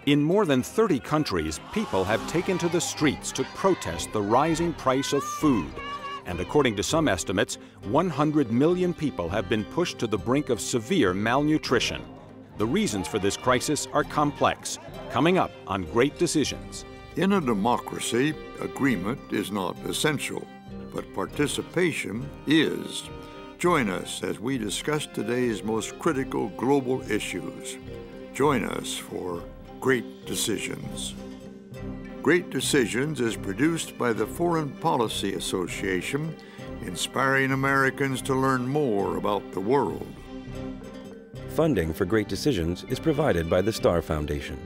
In more than 30 countries, people have taken to the streets to protest the rising price of food. And according to some estimates, 100 million people have been pushed to the brink of severe malnutrition. The reasons for this crisis are complex. Coming up on Great Decisions. In a democracy, agreement is not essential, but participation is. Join us as we discuss today's most critical global issues. Join us for Great Decisions. Great Decisions is produced by the Foreign Policy Association, inspiring Americans to learn more about the world. Funding for Great Decisions is provided by the Star Foundation.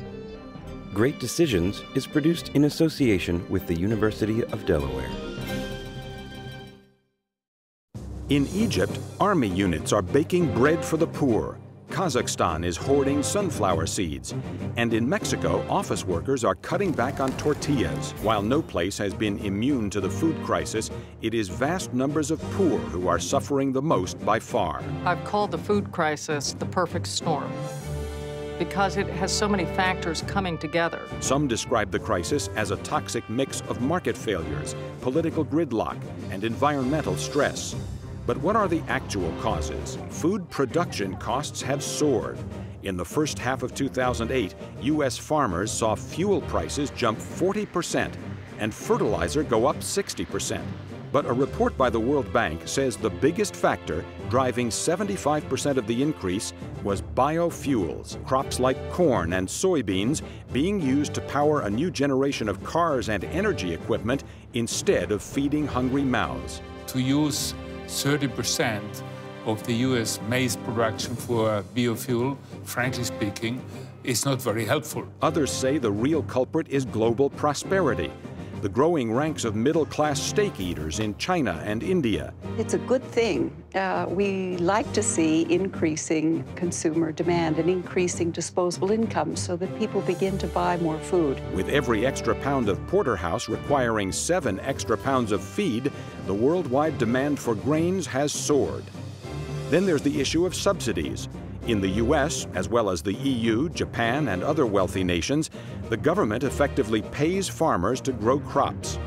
Great Decisions is produced in association with the University of Delaware. In Egypt, army units are baking bread for the poor. Kazakhstan is hoarding sunflower seeds. And in Mexico, office workers are cutting back on tortillas. While no place has been immune to the food crisis, it is vast numbers of poor who are suffering the most by far. I've called the food crisis the perfect storm because it has so many factors coming together. Some describe the crisis as a toxic mix of market failures, political gridlock, and environmental stress. But what are the actual causes? Food production costs have soared. In the first half of 2008, U.S. farmers saw fuel prices jump 40% and fertilizer go up 60%. But a report by the World Bank says the biggest factor driving 75% of the increase was biofuels, crops like corn and soybeans being used to power a new generation of cars and energy equipment instead of feeding hungry mouths. To use 30% of the U.S. maize production for biofuel, frankly speaking, is not very helpful. Others say the real culprit is global prosperity. The growing ranks of middle-class steak eaters in China and India. It's a good thing. We like to see increasing consumer demand and increasing disposable income so that people begin to buy more food. With every extra pound of porterhouse requiring 7 extra pounds of feed, the worldwide demand for grains has soared. Then there's the issue of subsidies. In the U.S., as well as the EU, Japan, and other wealthy nations, the government effectively pays farmers to grow crops.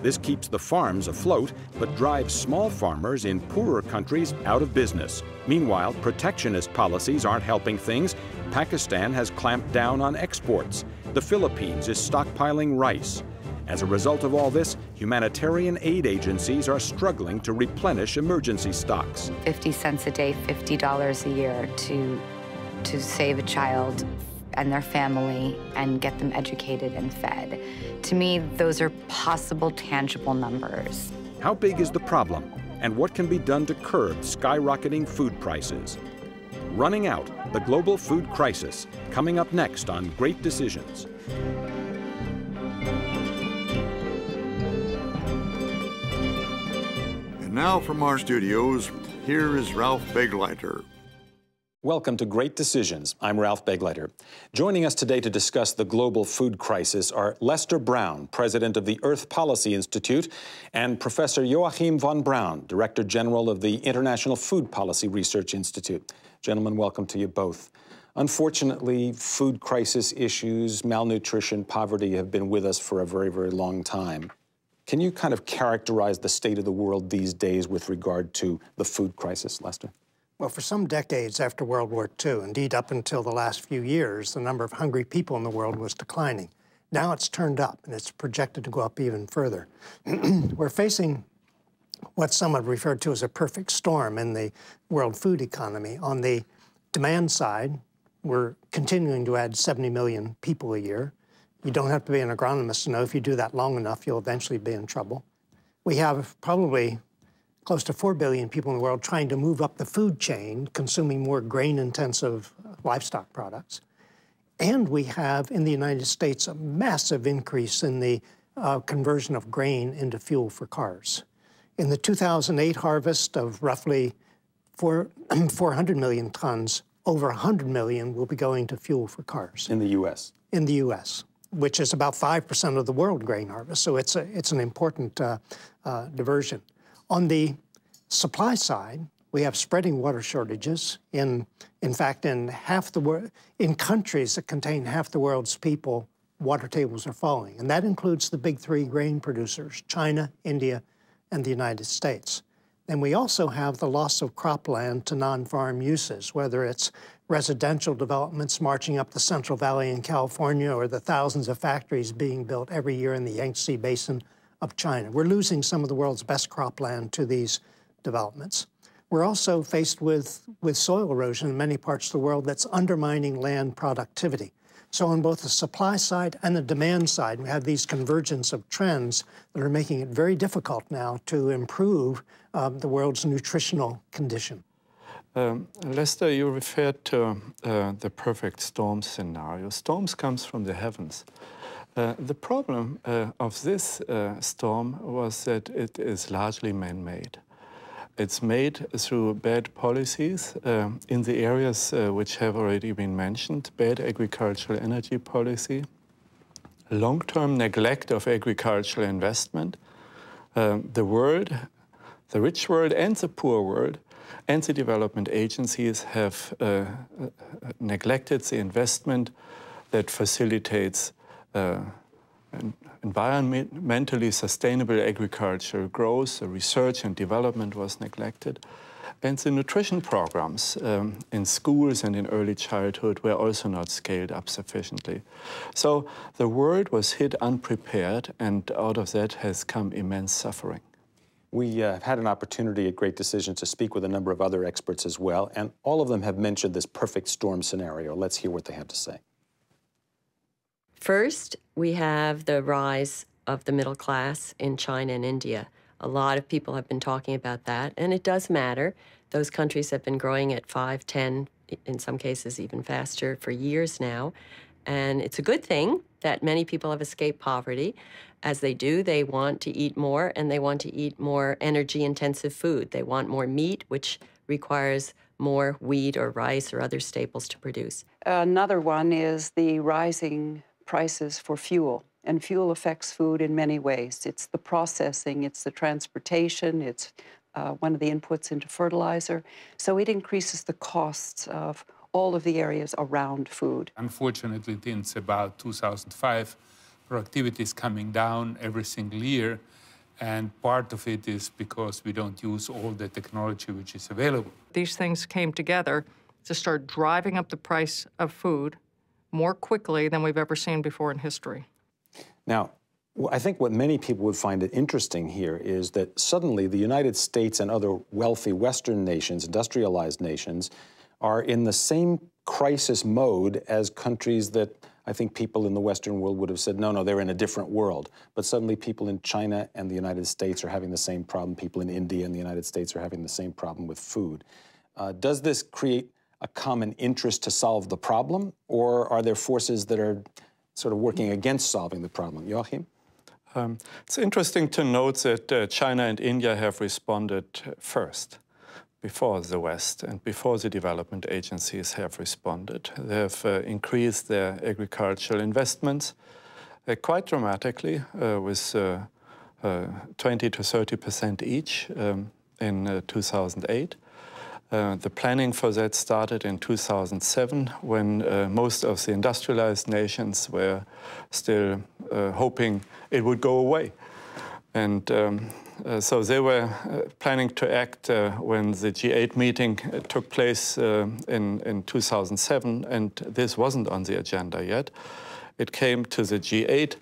This keeps the farms afloat, but drives small farmers in poorer countries out of business. Meanwhile, protectionist policies aren't helping things. Pakistan has clamped down on exports. The Philippines is stockpiling rice. As a result of all this, humanitarian aid agencies are struggling to replenish emergency stocks. 50 cents a day, $50 a year to save a child and their family and get them educated and fed. To me, those are possible, tangible numbers. How big is the problem, and what can be done to curb skyrocketing food prices? Running Out, the global food crisis, coming up next on Great Decisions. Now from our studios, here is Ralph Begleiter. Welcome to Great Decisions. I'm Ralph Begleiter. Joining us today to discuss the global food crisis are Lester Brown, president of the Earth Policy Institute, and Professor Joachim von Braun, Director General of the International Food Policy Research Institute. Gentlemen, welcome to you both. Unfortunately, food crisis issues, malnutrition, poverty have been with us for a very, very long time. Can you kind of characterize the state of the world these days with regard to the food crisis, Lester? Well, for some decades after World War II, indeed up until the last few years, the number of hungry people in the world was declining. Now it's turned up, and it's projected to go up even further. We're facing what some have referred to as a perfect storm in the world food economy. On the demand side, we're continuing to add 70 million people a year. You don't have to be an agronomist to know if you do that long enough, you'll eventually be in trouble. We have probably close to 4 billion people in the world trying to move up the food chain, consuming more grain-intensive livestock products. And we have, in the United States, a massive increase in the conversion of grain into fuel for cars. In the 2008 harvest of roughly 400 million tons, over 100 million will be going to fuel for cars. In the U.S.? In the U.S., which is about 5% of the world grain harvest. So it's an important diversion. On the supply side, We have spreading water shortages. In fact, in countries that contain half the world's people, water tables are falling. And that includes the big three grain producers, China, India, and the United States. And we also have the loss of cropland to non-farm uses, whether it's residential developments marching up the Central Valley in California or the thousands of factories being built every year in the Yangtze Basin of China. We're losing some of the world's best cropland to these developments. We're also faced with soil erosion in many parts of the world that's undermining land productivity. So on both the supply side and the demand side, we have these convergence of trends that are making it very difficult now to improve the world's nutritional condition. Lester, you referred to the perfect storm scenario. Storms comes from the heavens. The problem of this storm was that it is largely man-made. It's made through bad policies in the areas which have already been mentioned: bad agricultural energy policy, long-term neglect of agricultural investment. The world, the rich world and the poor world, and the development agencies have neglected the investment that facilitates environmentally sustainable agricultural growth. The research and development was neglected. And the nutrition programs in schools and in early childhood were also not scaled up sufficiently. So the world was hit unprepared, and out of that has come immense suffering. We have had an opportunity at Great Decisions to speak with a number of other experts as well, and all of them have mentioned this perfect storm scenario. Let's hear what they have to say. First, we have the rise of the middle class in China and India. A lot of people have been talking about that, and it does matter. Those countries have been growing at 5, 10, in some cases even faster for years now. And it's a good thing that many people have escaped poverty. As they do, they want to eat more, and they want to eat more energy-intensive food. They want more meat, which requires more wheat or rice or other staples to produce. Another one is the rising prices for fuel. And fuel affects food in many ways. It's the processing, it's the transportation, it's one of the inputs into fertilizer. So it increases the costs of all of the areas around food. Unfortunately, since about 2005, productivity is coming down every single year. And part of it is because we don't use all the technology which is available. These things came together to start driving up the price of food more quickly than we've ever seen before in history. Now, I think what many people would find interesting here is that suddenly the United States and other wealthy Western nations, industrialized nations, are in the same crisis mode as countries that I think people in the Western world would have said, no, they're in a different world. But suddenly people in China and the United States are having the same problem. People in India and the United States are having the same problem with food. Does this create a common interest to solve the problem, or are there forces that are sort of working against solving the problem? Joachim? It's interesting to note that China and India have responded first, before the West and before the development agencies have responded. They have increased their agricultural investments quite dramatically, with 20 to 30% each in 2008. The planning for that started in 2007, when most of the industrialized nations were still hoping it would go away. And so they were planning to act when the G8 meeting took place in 2007, and this wasn't on the agenda yet. It came to the G8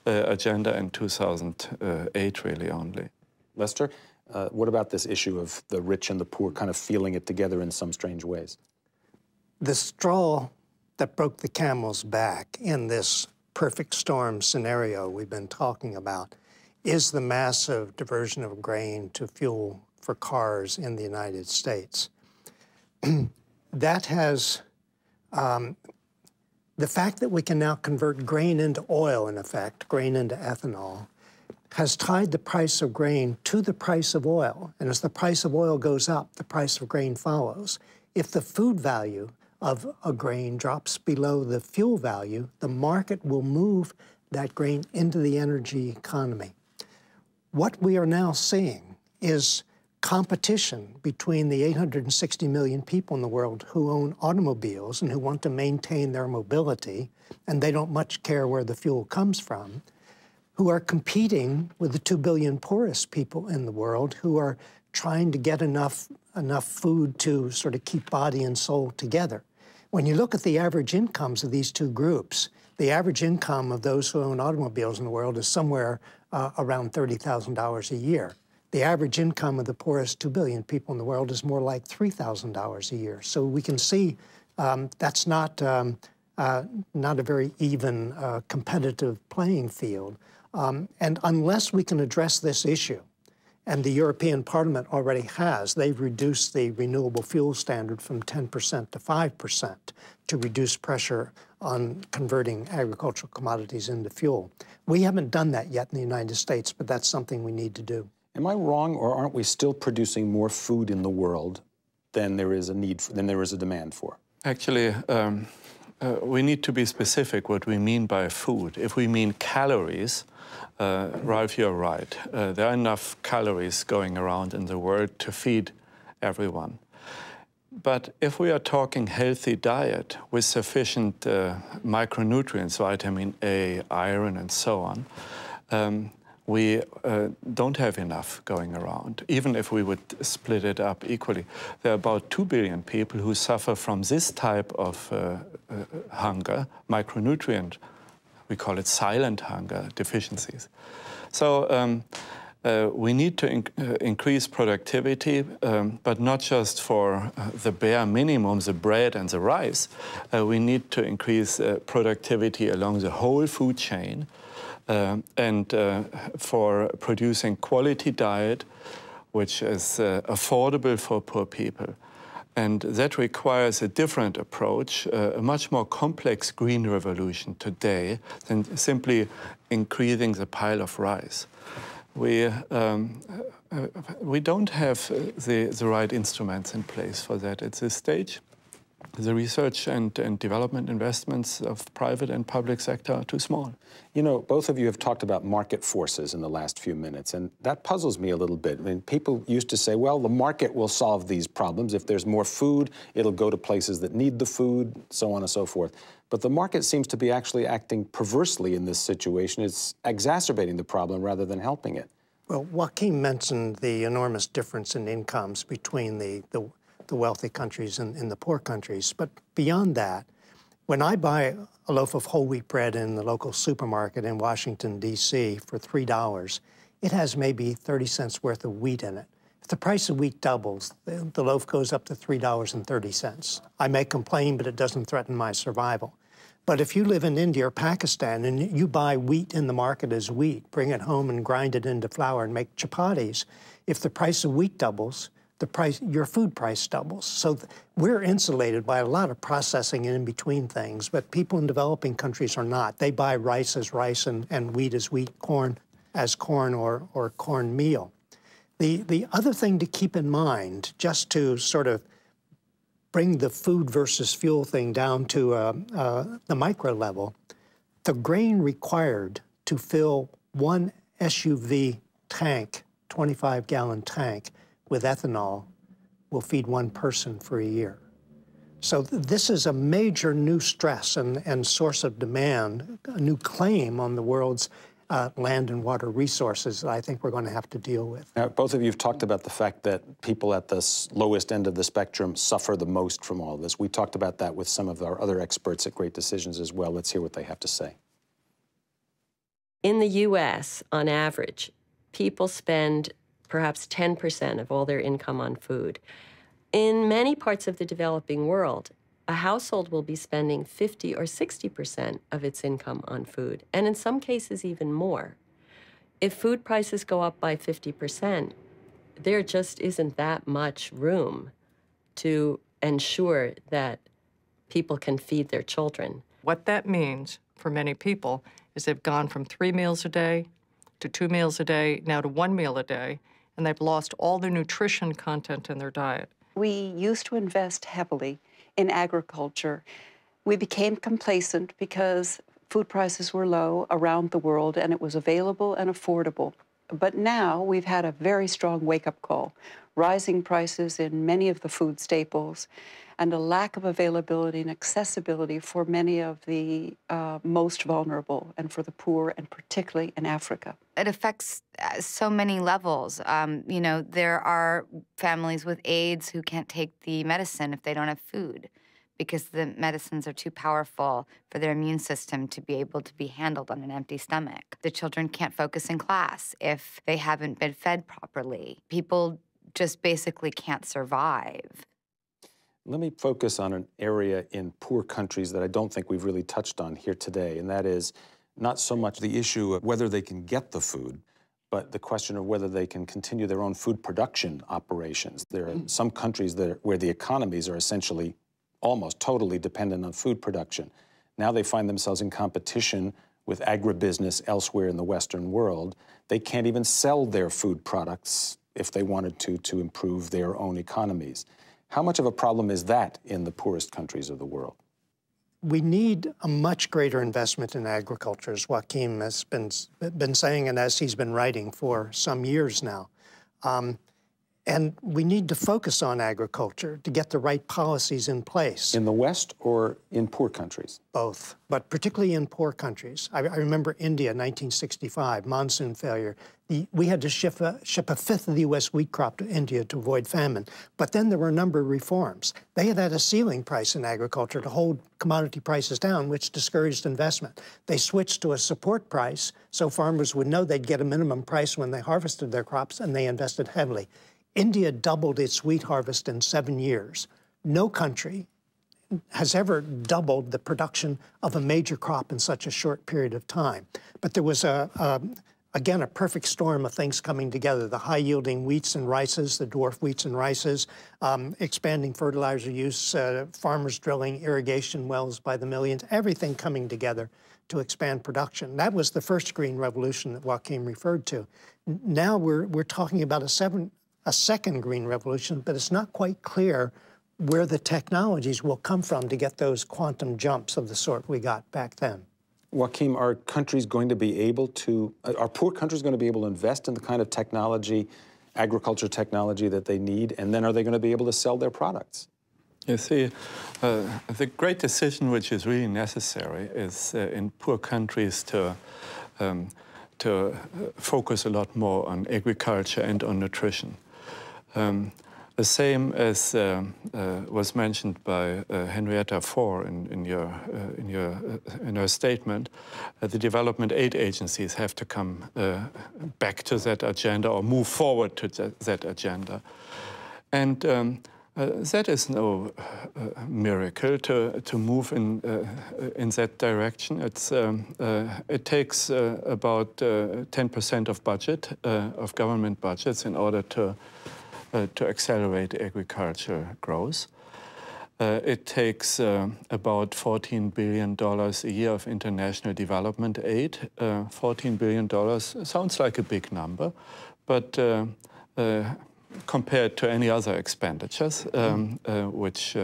agenda in 2008, really, only. Lester? What about this issue of the rich and the poor kind of feeling it together in some strange ways? The straw that broke the camel's back in this perfect storm scenario we've been talking about is the massive diversion of grain to fuel for cars in the United States. That has, the fact that we can now convert grain into oil, in effect, grain into ethanol, has tied the price of grain to the price of oil. And as the price of oil goes up, the price of grain follows. If the food value of a grain drops below the fuel value, the market will move that grain into the energy economy. What we are now seeing is competition between the 860 million people in the world who own automobiles and who want to maintain their mobility, and they don't much care where the fuel comes from, who are competing with the 2 billion poorest people in the world who are trying to get enough food to sort of keep body and soul together. When you look at the average incomes of these two groups, the average income of those who own automobiles in the world is somewhere around $30,000 a year. The average income of the poorest 2 billion people in the world is more like $3,000 a year. So we can see that's not a very even competitive playing field. And unless we can address this issue, and the European Parliament already has, they've reduced the renewable fuel standard from 10% to 5% to reduce pressure on converting agricultural commodities into fuel. We haven't done that yet in the United States, but that's something we need to do. Am I wrong, or aren't we still producing more food in the world than there is a need for, than there is a demand for? Actually, we need to be specific what we mean by food. If we mean calories, Ralph, you're right. There are enough calories going around in the world to feed everyone. But if we are talking healthy diet with sufficient micronutrients, vitamin A, iron, and so on, we don't have enough going around, even if we would split it up equally. There are about 2 billion people who suffer from this type of hunger, micronutrient, we call it silent hunger, deficiencies. So we need to increase productivity, but not just for the bare minimum, the bread and the rice. We need to increase productivity along the whole food chain, and for producing quality diet, which is affordable for poor people. And that requires a different approach, a much more complex green revolution today than simply increasing the pile of rice. We don't have the right instruments in place for that at this stage. The research and development investments of private and public sector are too small. You know, both of you have talked about market forces in the last few minutes, and that puzzles me a little bit. I mean, people used to say, well, the market will solve these problems. If there's more food, it'll go to places that need the food, so on and so forth. But the market seems to be actually acting perversely in this situation. It's exacerbating the problem rather than helping it. Well, Joaquin mentioned the enormous difference in incomes between the wealthy countries and the poor countries. But beyond that, when I buy a loaf of whole wheat bread in the local supermarket in Washington, D.C. for $3, it has maybe 30 cents worth of wheat in it. If the price of wheat doubles, the loaf goes up to $3.30. I may complain, but it doesn't threaten my survival. But if you live in India or Pakistan and you buy wheat in the market as wheat, bring it home and grind it into flour and make chapatis, if the price of wheat doubles, your food price doubles. So we're insulated by a lot of processing and in-between things, but people in developing countries are not. They buy rice as rice and wheat as wheat, corn as corn or cornmeal. The other thing to keep in mind, just to sort of bring the food versus fuel thing down to the micro level, the grain required to fill one SUV tank, 25-gallon tank, with ethanol will feed one person for a year. So this is a major new stress and source of demand, a new claim on the world's land and water resources that I think we're going to have to deal with. Now, both of you have talked about the fact that people at the lowest end of the spectrum suffer the most from all this. We talked about that with some of our other experts at Great Decisions as well. Let's hear what they have to say. In the U.S., on average, people spend perhaps 10% of all their income on food. In many parts of the developing world, a household will be spending 50 or 60% of its income on food, and in some cases even more. If food prices go up by 50%, there just isn't that much room to ensure that people can feed their children. What that means for many people is they've gone from 3 meals a day to 2 meals a day, now to 1 meal a day, and they've lost all the nutrition content in their diet. We used to invest heavily in agriculture. We became complacent because food prices were low around the world and it was available and affordable But now we've had a very strong wake-up call. Rising prices in many of the food staples and a lack of availability and accessibility for many of the most vulnerable and for the poor, and particularly in Africa. It affects so many levels. You know, there are families with AIDS who can't take the medicine if they don't have food, because the medicines are too powerful for their immune system to be able to be handled on an empty stomach. The children can't focus in class if they haven't been fed properly. People just basically can't survive. Let me focus on an area in poor countries that I don't think we've really touched on here today, and that is not so much the issue of whether they can get the food, but the question of whether they can continue their own food production operations. There are some countries where the economies are essentially almost totally dependent on food production. Now they find themselves in competition with agribusiness elsewhere in the Western world. They can't even sell their food products if they wanted to improve their own economies. How much of a problem is that in the poorest countries of the world? We need a much greater investment in agriculture, as Joachim has been saying and as he's been writing for some years now. And we need to focus on agriculture to get the right policies in place. In the West or in poor countries? Both, but particularly in poor countries. I remember India, 1965, monsoon failure. We had to ship a fifth of the U.S. wheat crop to India to avoid famine. But then there were a number of reforms. They had a ceiling price in agriculture to hold commodity prices down, which discouraged investment. They switched to a support price so farmers would know they'd get a minimum price when they harvested their crops, and they invested heavily. India doubled its wheat harvest in 7 years. No country has ever doubled the production of a major crop in such a short period of time. But there was, again, a perfect storm of things coming together. The high-yielding wheats and rices, the dwarf wheats and rices, expanding fertilizer use, farmers drilling irrigation wells by the millions, everything coming together to expand production. That was the first green revolution that Joachim referred to. Now we're talking about a second green revolution, but it's not quite clear where the technologies will come from to get those quantum jumps of the sort we got back then. Joachim, are countries going to be able to, are poor countries going to be able to invest in the kind of technology, agriculture technology that they need, and then are they going to be able to sell their products? You see, the great decision which is really necessary is in poor countries to focus a lot more on agriculture and on nutrition. The same as was mentioned by Henrietta Fore in her statement, the development aid agencies have to come back to that agenda or move forward to that agenda. And that is no miracle to move in that direction. It takes about 10% of budget, of government budgets, in order to accelerate agriculture growth. It takes about $14 billion a year of international development aid. $14 billion sounds like a big number, but compared to any other expenditures which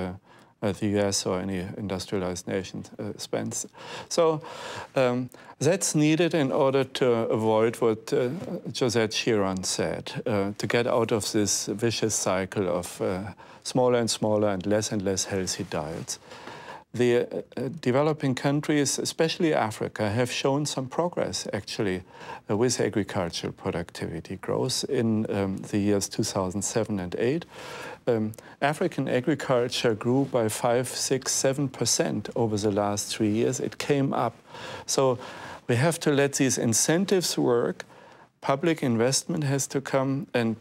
the US or any industrialized nation spends. So that's needed in order to avoid what Josette Chiron said, to get out of this vicious cycle of smaller and smaller and less healthy diets. The developing countries, especially Africa, have shown some progress, actually, with agricultural productivity growth in the years 2007 and 2008. African agriculture grew by 5, 6, 7% over the last 3 years. It came up. So we have to let these incentives work. Public investment has to come and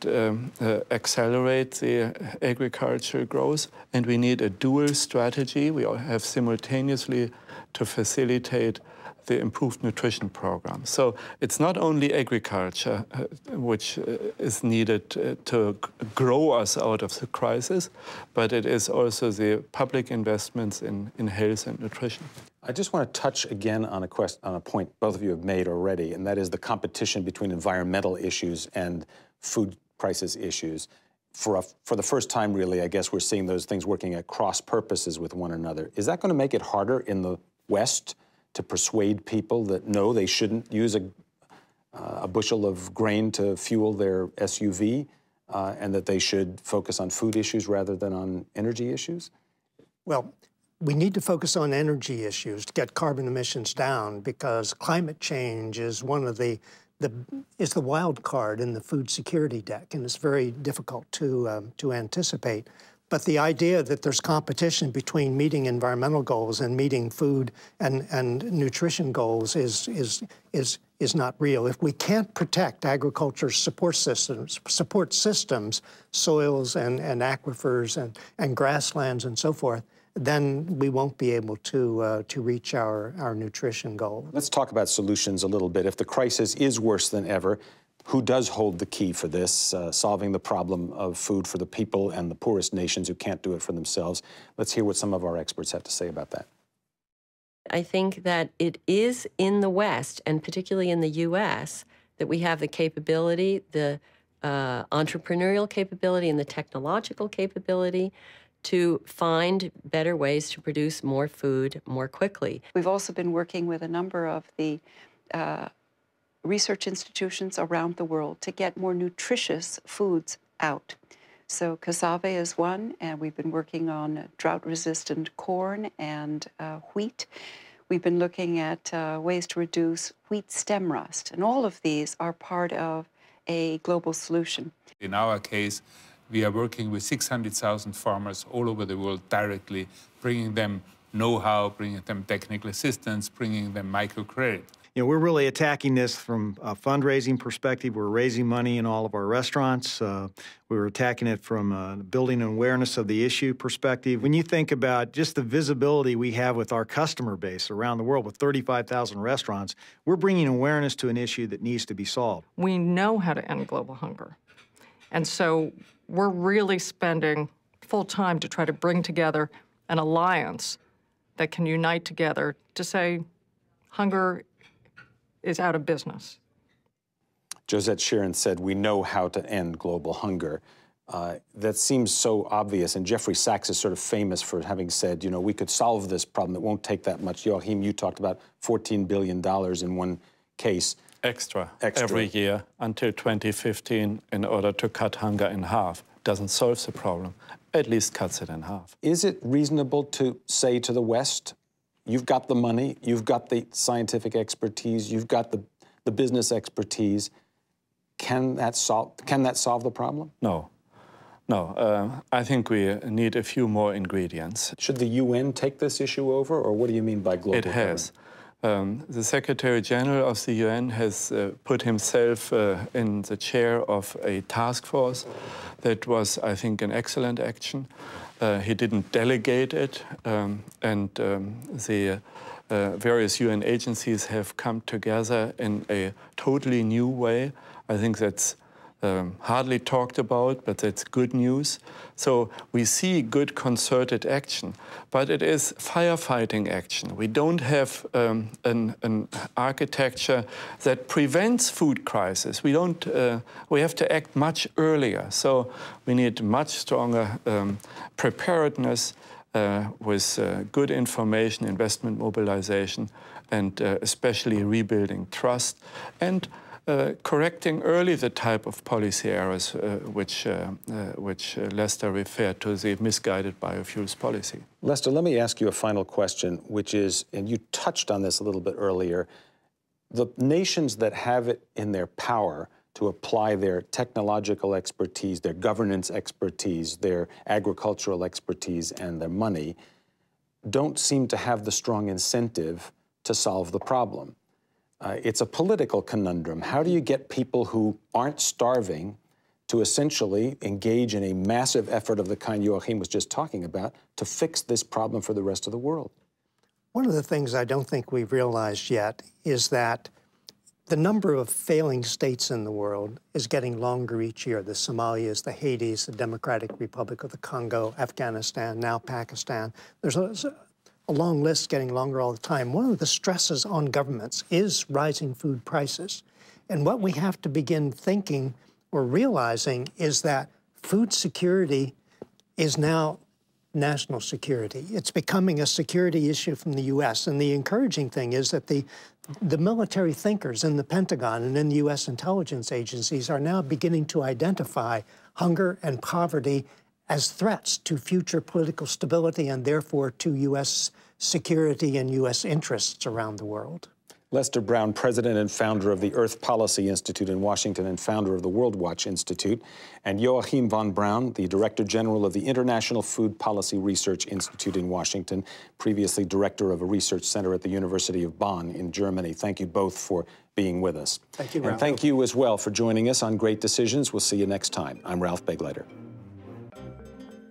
accelerate the agricultural growth, and we need a dual strategy. We all have simultaneously to facilitate the improved nutrition program. So it's not only agriculture which is needed to grow us out of the crisis, but it is also the public investments in health and nutrition. I just want to touch again on a point both of you have made already, and that is the competition between environmental issues and food prices issues. For the first time, really, I guess we're seeing those things working at cross purposes with one another. Is that going to make it harder in the West to persuade people that, no, they shouldn't use a bushel of grain to fuel their SUV, and that they should focus on food issues rather than on energy issues? Well, we need to focus on energy issues to get carbon emissions down, because climate change is one of the wild card in the food security deck, and it's very difficult to anticipate. But the idea that there's competition between meeting environmental goals and meeting food and nutrition goals is not real. If we can't protect agriculture's support systems, soils and aquifers and grasslands and so forth, then we won't be able to reach our nutrition goal. Let's talk about solutions a little bit. If the crisis is worse than ever, who does hold the key for this, solving the problem of food for the people and the poorest nations who can't do it for themselves? Let's hear what some of our experts have to say about that. I think that it is in the West, and particularly in the U.S., that we have the capability, the entrepreneurial capability and the technological capability to find better ways to produce more food more quickly. We've also been working with a number of the research institutions around the world to get more nutritious foods out. So cassava is one, and we've been working on drought-resistant corn and wheat. We've been looking at ways to reduce wheat stem rust, and all of these are part of a global solution. In our case, we are working with 600,000 farmers all over the world directly, bringing them know-how, bringing them technical assistance, bringing them microcredit. You know, we're really attacking this from a fundraising perspective. We're raising money in all of our restaurants. We're attacking it from building an awareness of the issue perspective. When you think about just the visibility we have with our customer base around the world with 35,000 restaurants, we're bringing awareness to an issue that needs to be solved. We know how to end global hunger. And so we're really spending full time to try to bring together an alliance that can unite together to say hunger is out of business. Josette Sheeran said, we know how to end global hunger. That seems so obvious, and Jeffrey Sachs is sort of famous for having said, you know, we could solve this problem. It won't take that much. Joachim, you talked about $14 billion in one case. Extra every year until 2015 in order to cut hunger in half. Doesn't solve the problem, at least cuts it in half. Is it reasonable to say to the West, you've got the money, you've got the scientific expertise, you've got the business expertise. Can that solve the problem? No. No, I think we need a few more ingredients. Should the UN take this issue over, or what do you mean by global It has. The Secretary General of the UN has put himself in the chair of a task force. That was, I think, an excellent action. He didn't delegate it, and the various UN agencies have come together in a totally new way. I think that's hardly talked about, but that's good news. So we see good concerted action, but it is firefighting action. We don't have an architecture that prevents food crisis. We don't. We have to act much earlier. So we need much stronger preparedness with good information, investment mobilization, and especially rebuilding trust, and correcting early the type of policy errors which Lester referred to, the misguided biofuels policy. Lester, let me ask you a final question, which is, and you touched on this a little bit earlier, the nations that have it in their power to apply their technological expertise, their governance expertise, their agricultural expertise, and their money, don't seem to have the strong incentive to solve the problem. It's a political conundrum. How do you get people who aren't starving to essentially engage in a massive effort of the kind Joachim was just talking about to fix this problem for the rest of the world? One of the things I don't think we've realized yet is that the number of failing states in the world is getting longer each year. The Somalias, the Haitis, the Democratic Republic of the Congo, Afghanistan, now Pakistan. There's a long list getting longer all the time. One of the stresses on governments is rising food prices. And what we have to begin thinking or realizing is that food security is now national security. It's becoming a security issue from the U.S. And the encouraging thing is that the military thinkers in the Pentagon and in the U.S. intelligence agencies are now beginning to identify hunger and poverty as threats to future political stability and therefore to U.S. security and U.S. interests around the world. Lester Brown, president and founder of the Earth Policy Institute in Washington and founder of the World Watch Institute, and Joachim von Braun, the Director General of the International Food Policy Research Institute in Washington, previously director of a research center at the University of Bonn in Germany. Thank you both for being with us. Thank you, Ralph. And thank you as well for joining us on Great Decisions. We'll see you next time. I'm Ralph Begleiter.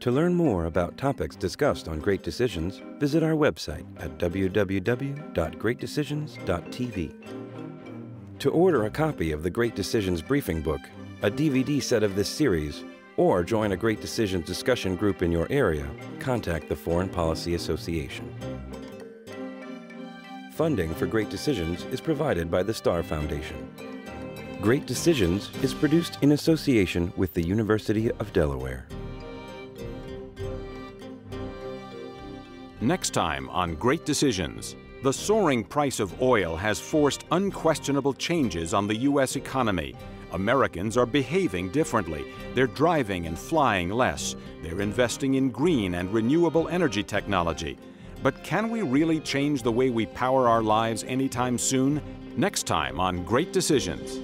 To learn more about topics discussed on Great Decisions, visit our website at www.greatdecisions.tv. To order a copy of the Great Decisions Briefing Book, a DVD set of this series, or join a Great Decisions discussion group in your area, contact the Foreign Policy Association. Funding for Great Decisions is provided by the Star Foundation. Great Decisions is produced in association with the University of Delaware. Next time on Great Decisions, the soaring price of oil has forced unquestionable changes on the U.S. economy. Americans are behaving differently. They're driving and flying less. They're investing in green and renewable energy technology. But can we really change the way we power our lives anytime soon? Next time on Great Decisions.